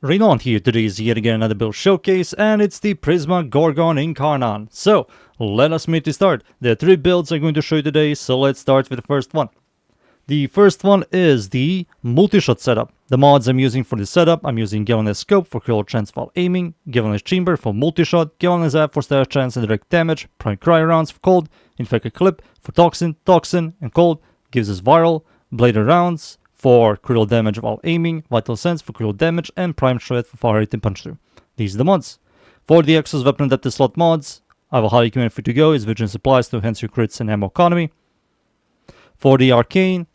Rainollon here. Today is yet again another build showcase, and it's the Prisma Gorgon Incarnon. So, let us meet to start. There are 3 builds I'm going to show you today, so let's start with the first one. The first one is the multi-shot setup. The mods I'm using for this setup, I'm using Galvanized Scope for critical chance while aiming, Galvanized Chamber for multi-shot, Galvanized App for stash chance and direct damage, Prime Cryo rounds for cold, Infected Clip for Toxin, and cold, gives us viral, Bladed rounds for critical damage while aiming, Vital Sense for critical damage, and Prime Shred for fire rate and punch through. These are the mods. For the Exos Weapon Adaptive Slot mods, I will highly recommend for you to go is Vision Supplies to enhance your crits and ammo economy. For the Arcane,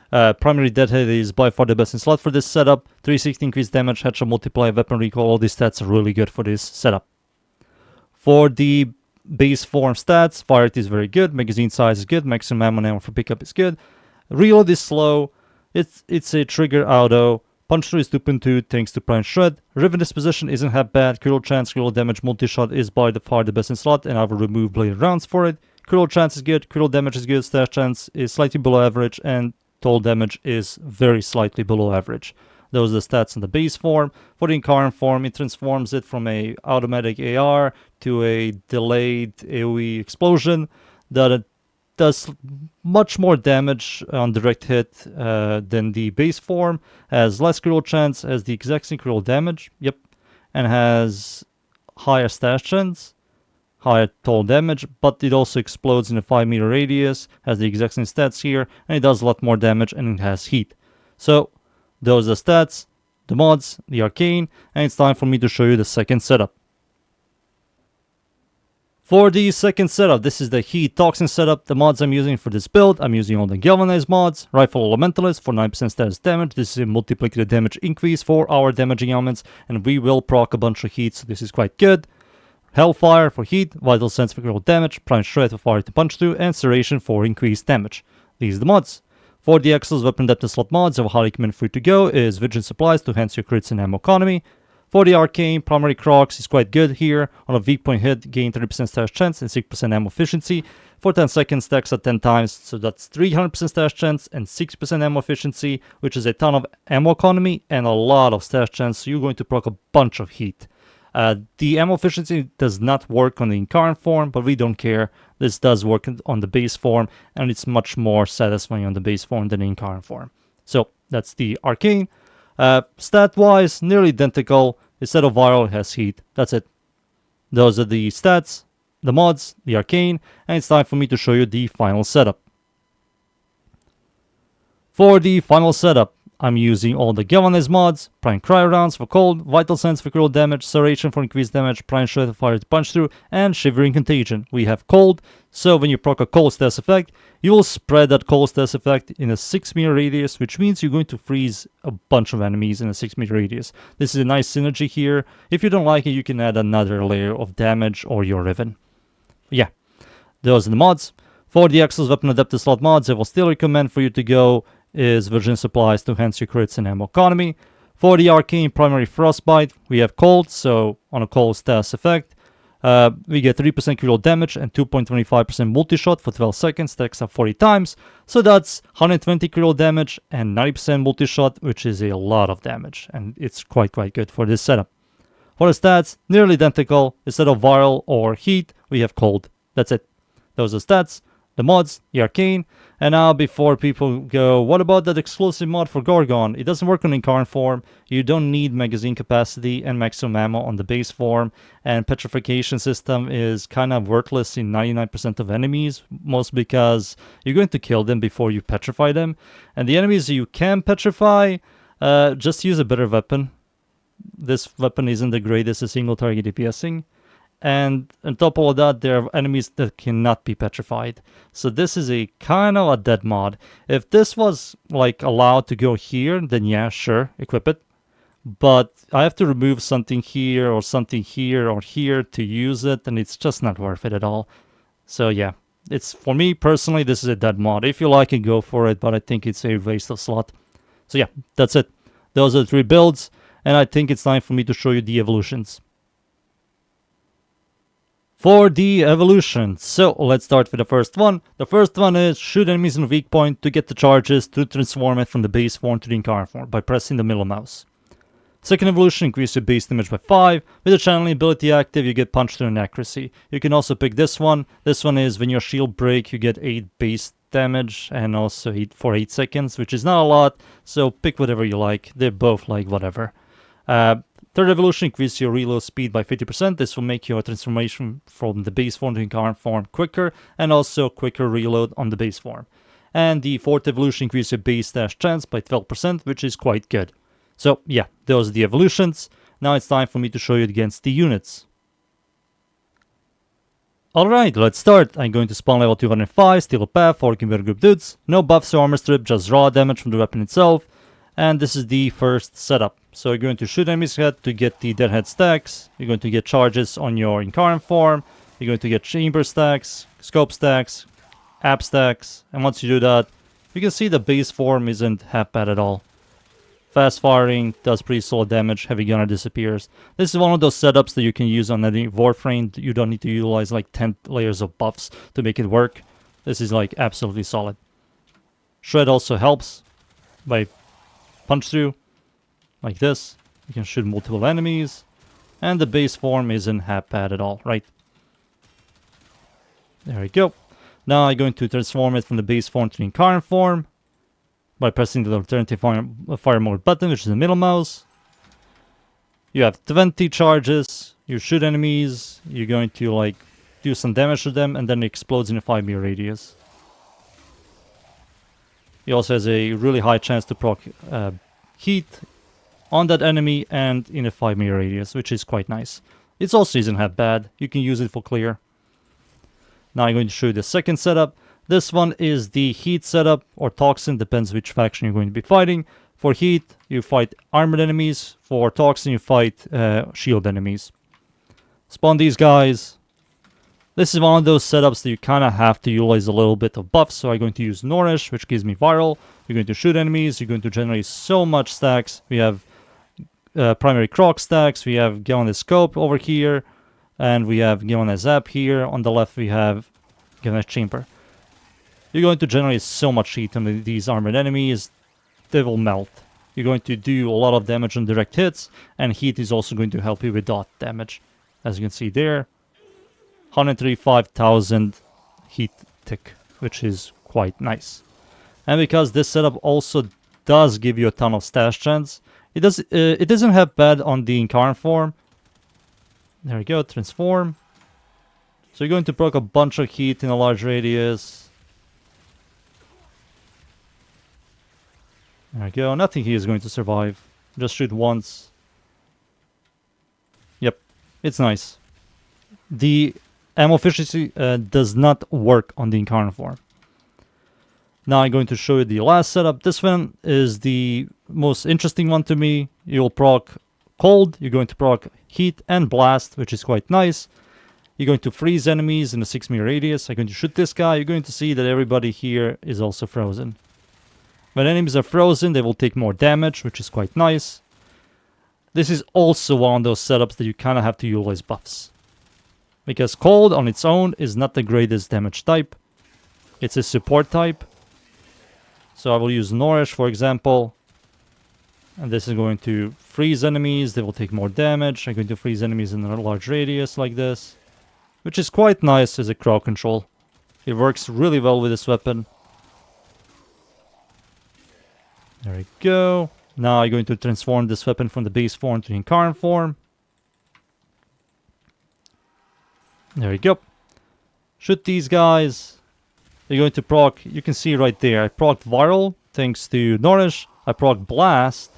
primary Deadhead is by far the best in slot for this setup. 360 increased damage, headshot multiplier, weapon recall, all these stats are really good for this setup. For the base form stats, fire rate is very good, magazine size is good, maximum ammo for pickup is good. Reload is slow, it's a trigger auto, punch through is 2.2 thanks to Prime Shred. Riven disposition isn't that bad, critical chance, critical damage, multi-shot is by far the best in slot, and I will remove bladed rounds for it. Critical chance is good, critical damage is good, stash chance is slightly below average, and total damage is very slightly below average. Those are the stats in the base form. For the Incarnon form, it transforms it from a automatic AR to a delayed AoE explosion that does much more damage on direct hit than the base form, has less critical chance, has the exact same critical damage, and has higher stash chance, higher total damage, but it also explodes in a 5-meter radius, has the exact same stats here, and it does a lot more damage, and it has heat. So, those are the stats, the mods, the Arcane, and it's time for me to show you the second setup. For the second setup, this is the Heat Toxin setup. The mods I'm using for this build, I'm using all the Galvanized mods, Rifle Elementalist for 9% status damage. This is a multiplicative damage increase for our damaging elements, and we will proc a bunch of heat, so this is quite good. Hellfire for heat, Vital Sense for critical damage, Prime Shred for fire to punch through, and Serration for increased damage. These are the mods. For the Exos Weapon Adaptive Slot mods, I will highly recommend for you to go is Vision Supplies to enhance your crits and ammo economy. For the Arcane, primary Crocs is quite good here. On a weak point hit, gain 30% stash chance and 6% ammo efficiency. For 10 seconds, stacks at 10 times, so that's 300% stash chance and 6% ammo efficiency, which is a ton of ammo economy and a lot of stash chance, so you're going to proc a bunch of heat. The ammo efficiency does not work on the Incarnon form, but we don't care. This does work on the base form, and it's much more satisfying on the base form than the Incarnon form. So, that's the Arcane. Stat-wise, nearly identical. Instead of viral, it has heat. That's it. Those are the stats, the mods, the Arcane, and it's time for me to show you the final setup. For the final setup, I'm using all the Galvanized mods, Prime Cryo rounds for cold, Vital Sense for critical damage, Serration for increased damage, Prime Shred for fire to punch through, and Shivering Contagion. We have cold, so when you proc a cold status effect, you will spread that cold status effect in a 6-meter radius, which means you're going to freeze a bunch of enemies in a 6-meter radius. This is a nice synergy here. If you don't like it, you can add another layer of damage or your Riven. Yeah, those are the mods. For the Exos Weapon Adaptive Slot mods, I will still recommend for you to go is Vision Supplies to enhance your crits and ammo economy. For the Arcane primary Frostbite, we have cold, so on a cold status effect, we get 3% critical damage and 2.25% multi-shot for 12 seconds, stacks up 40 times, so that's 120 critical damage and 90% multi-shot, which is a lot of damage, and it's quite good for this setup. For the stats, nearly identical. Instead of viral or heat, we have cold. That's it. Those are stats, the mods, the Arcane. And now, before people go, what about that exclusive mod for Gorgon? It doesn't work on Incarnon form. You don't need magazine capacity and maximum ammo on the base form. And petrification system is kind of worthless in 99% of enemies, mostly because you're going to kill them before you petrify them. And the enemies you can petrify, just use a better weapon. This weapon isn't the greatest at single target DPSing. And on top of all that, there are enemies that cannot be petrified. So this is a kind of a dead mod. If this was like allowed to go here, then yeah, sure, equip it. But I have to remove something here or something here or here to use it, and it's just not worth it at all. So yeah, it's for me personally, this is a dead mod. If you like it, go for it, but I think it's a waste of slot. So yeah, that's it. Those are the 3 builds, and I think it's time for me to show you the evolutions. For the evolution, so let's start with the first one. The first one is shoot enemies in a weak point to get the charges to transform it from the base form to the Incarnon form by pressing the middle mouse. Second evolution, increase your base damage by 5. With the channeling ability active, you get punch through and accuracy. You can also pick this one. This one is when your shield break, you get 8 base damage and also 8 for 8 seconds, which is not a lot, so pick whatever you like. They're both like whatever. Third evolution, increase your reload speed by 50%. This will make your transformation from the base form to incarnate form quicker, and also quicker reload on the base form. And the fourth evolution, increase your base dash chance by 12%, which is quite good. So yeah, those are the evolutions. Now it's time for me to show you against the units. Alright, let's start. I'm going to spawn level 205, steal a path, 4 converter group dudes. No buffs or armor strip, just raw damage from the weapon itself. And this is the first setup. So you're going to shoot enemies head to get the dead head stacks. You're going to get charges on your incarnate form. You're going to get chamber stacks, scope stacks, app stacks. And once you do that, you can see the base form isn't half bad at all. Fast firing, does pretty solid damage, heavy gunner disappears. This is one of those setups that you can use on any Warframe. You don't need to utilize like 10 layers of buffs to make it work. This is like absolutely solid. Shred also helps by punch through, like this. You can shoot multiple enemies. And the base form isn't half bad at all, right? There we go. Now I'm going to transform it from the base form to the incarnate form by pressing the alternative fire mode button, which is the middle mouse. You have 20 charges, you shoot enemies, you're going to like do some damage to them, and then it explodes in a 5-meter radius. He also has a really high chance to proc heat on that enemy and in a 5-meter radius, which is quite nice. It also isn't half bad, you can use it for clear. Now I'm going to show you the second setup. This one is the heat setup, or Toxin, depends which faction you're going to be fighting. For heat, you fight armored enemies. For Toxin, you fight shield enemies. Spawn these guys. This is one of those setups that you kind of have to utilize a little bit of buffs. So I'm going to use Nourish, which gives me viral. You're going to shoot enemies. You're going to generate so much stacks. We have primary croc stacks. We have Galvanized Scope over here. And we have Galvanized Zap here. On the left, we have Galvanized Chamber. You're going to generate so much heat on these armored enemies, they will melt. You're going to do a lot of damage on direct hits, and heat is also going to help you with dot damage. As you can see there, 135,000 heat tick, which is quite nice. And because this setup also does give you a ton of stash chance, it doesn't have bad on the incarnate form. There we go, transform. So you're going to proc a bunch of heat in a large radius. There we go, nothing here is going to survive. Just shoot once. Yep, it's nice. The ammo efficiency does not work on the incarnate form. Now I'm going to show you the last setup. This one is the most interesting one to me. You'll proc cold, you're going to proc heat and blast, which is quite nice. You're going to freeze enemies in a 6-meter radius. I'm going to shoot this guy. You're going to see that everybody here is also frozen. When enemies are frozen, they will take more damage, which is quite nice. This is also one of those setups that you kind of have to utilize buffs. Because cold on its own is not the greatest damage type. It's a support type. So I will use Nourish, for example. And this is going to freeze enemies. They will take more damage. I'm going to freeze enemies in a large radius like this. Which is quite nice as a crowd control. It works really well with this weapon. There we go. Now I'm going to transform this weapon from the base form to the incarnate form. There we go. Shoot these guys. You're going to proc, you can see right there, I procced viral thanks to Nourish. I proc blast.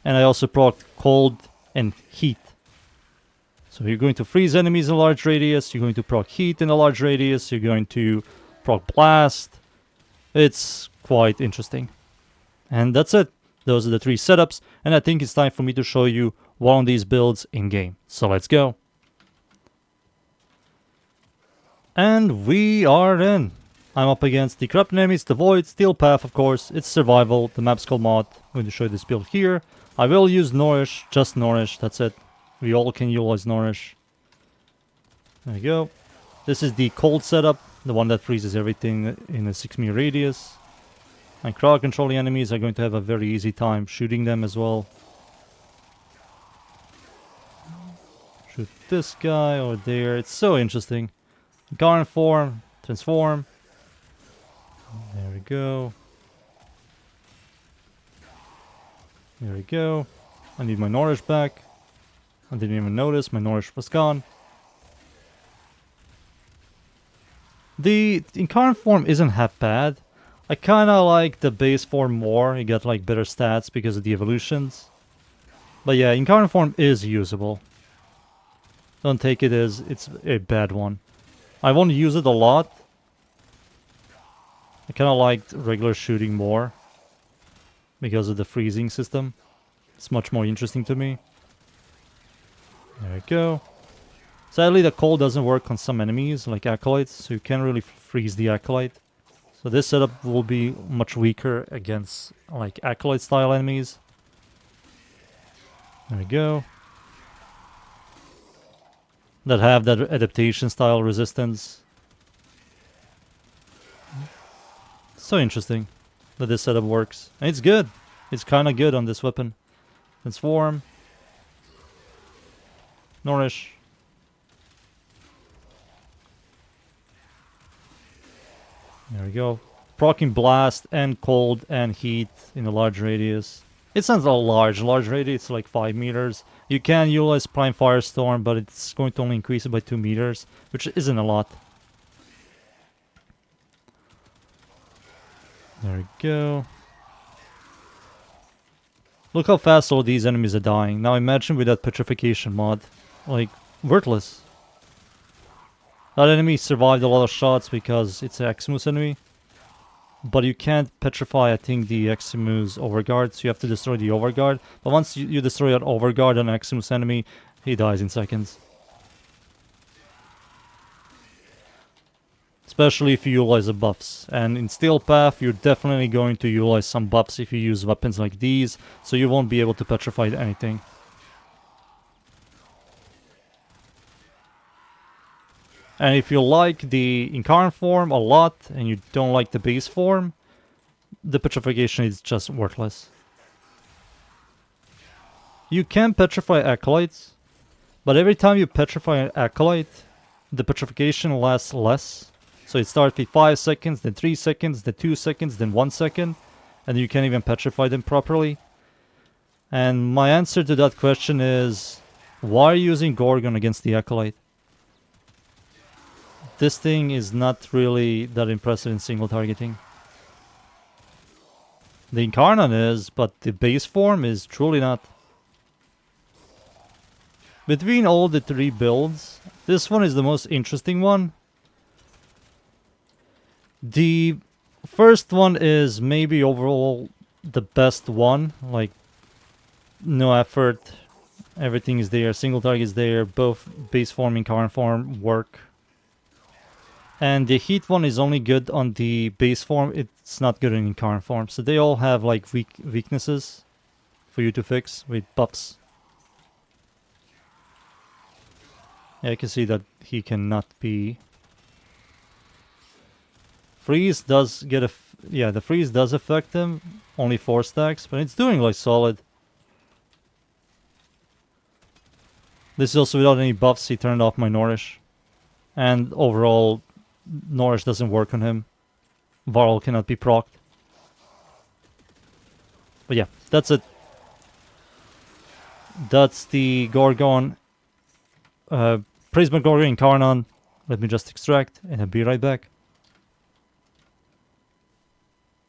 And I also proc cold and heat. So you're going to freeze enemies in a large radius. You're going to proc heat in a large radius. You're going to proc blast. It's quite interesting. And that's it. Those are the 3 setups. And I think it's time for me to show you one of these builds in game. So let's go. And we are in. I'm up against the corrupt enemies, the Void, Steel Path, of course. It's survival. The map's called mod. I'm going to show you this build here. I will use Nourish, just Nourish. That's it. We all can utilize Nourish. There we go. This is the cold setup, the one that freezes everything in a 6-meter radius. And crowd controlling enemies are going to have a very easy time shooting them as well. Shoot this guy over there. It's so interesting. Incarnate form, transform. There we go. There we go. I need my Nourish back. I didn't even notice my Nourish was gone. The Incarnate form isn't half bad. I kinda like the base form more. You get like better stats because of the evolutions. But yeah, Incarnate form is usable. Don't take it as it's a bad one. I won't use it a lot. I kinda liked regular shooting more because of the freezing system. It's much more interesting to me. There we go. Sadly, the cold doesn't work on some enemies, like Acolytes, so you can't really freeze the Acolyte. So this setup will be much weaker against, like, Acolyte-style enemies. There we go. That have that adaptation-style resistance. So interesting that this setup works. And it's good. It's kinda good on this weapon. Transform. Nourish. There we go. Proccing blast and cold and heat in a large radius. It's not a large radius, it's like 5 meters. You can utilize Prime Firestorm, but it's going to only increase it by 2 meters, which isn't a lot. There we go. Look how fast all these enemies are dying. Now imagine with that petrification mod. Like, worthless. That enemy survived a lot of shots because it's an Eximus enemy. But you can't petrify, I think, the Eximus overguard, so you have to destroy the overguard. But once you destroy that overguard on an Eximus enemy, he dies in seconds. Especially if you utilize the buffs. And in Steel Path, you're definitely going to utilize some buffs if you use weapons like these, so you won't be able to petrify anything. And if you like the Incarnate form a lot, and you don't like the base form, the petrification is just worthless. You can petrify Acolytes, but every time you petrify an Acolyte, the petrification lasts less. So it starts with 5 seconds, then 3 seconds, then 2 seconds, then 1 second, and you can't even petrify them properly. And my answer to that question is, why are you using Gorgon against the Acolyte? This thing is not really that impressive in single targeting. The Incarnon is, but the base form is truly not. Between all the 3 builds, this one is the most interesting one. The first one is maybe overall the best one. Like, no effort, everything is there, single target is there, both base form and Incarnon form work. And the heat one is only good on the base form, it's not good in Incarnate form. So they all have like weaknesses for you to fix with buffs. Yeah, I can see that he cannot be... Freeze does get a... Yeah, the freeze does affect him, only 4 stacks, but it's doing like solid. This is also without any buffs, he turned off my Nourish. And overall... Nourish doesn't work on him. Varl cannot be procced. But yeah, that's it. That's the Gorgon. Prisma Gorgon Incarnon. Let me just extract and I'll be right back.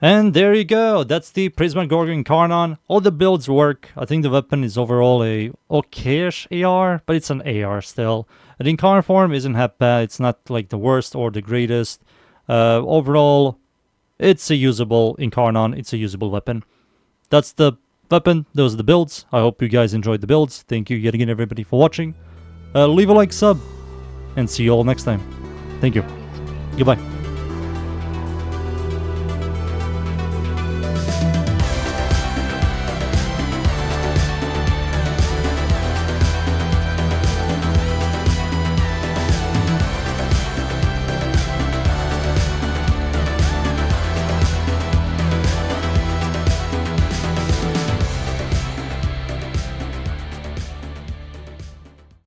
And there you go. That's the Prisma Gorgon Incarnon. All the builds work. I think the weapon is overall a okayish AR, but it's an AR still. The Incarnate form isn't that bad. It's not like the worst or the greatest. Overall, it's a usable Incarnon. It's a usable weapon. That's the weapon. Those are the builds. I hope you guys enjoyed the builds. Thank you yet again, everybody, for watching. Leave a like, sub, and see you all next time. Thank you. Goodbye.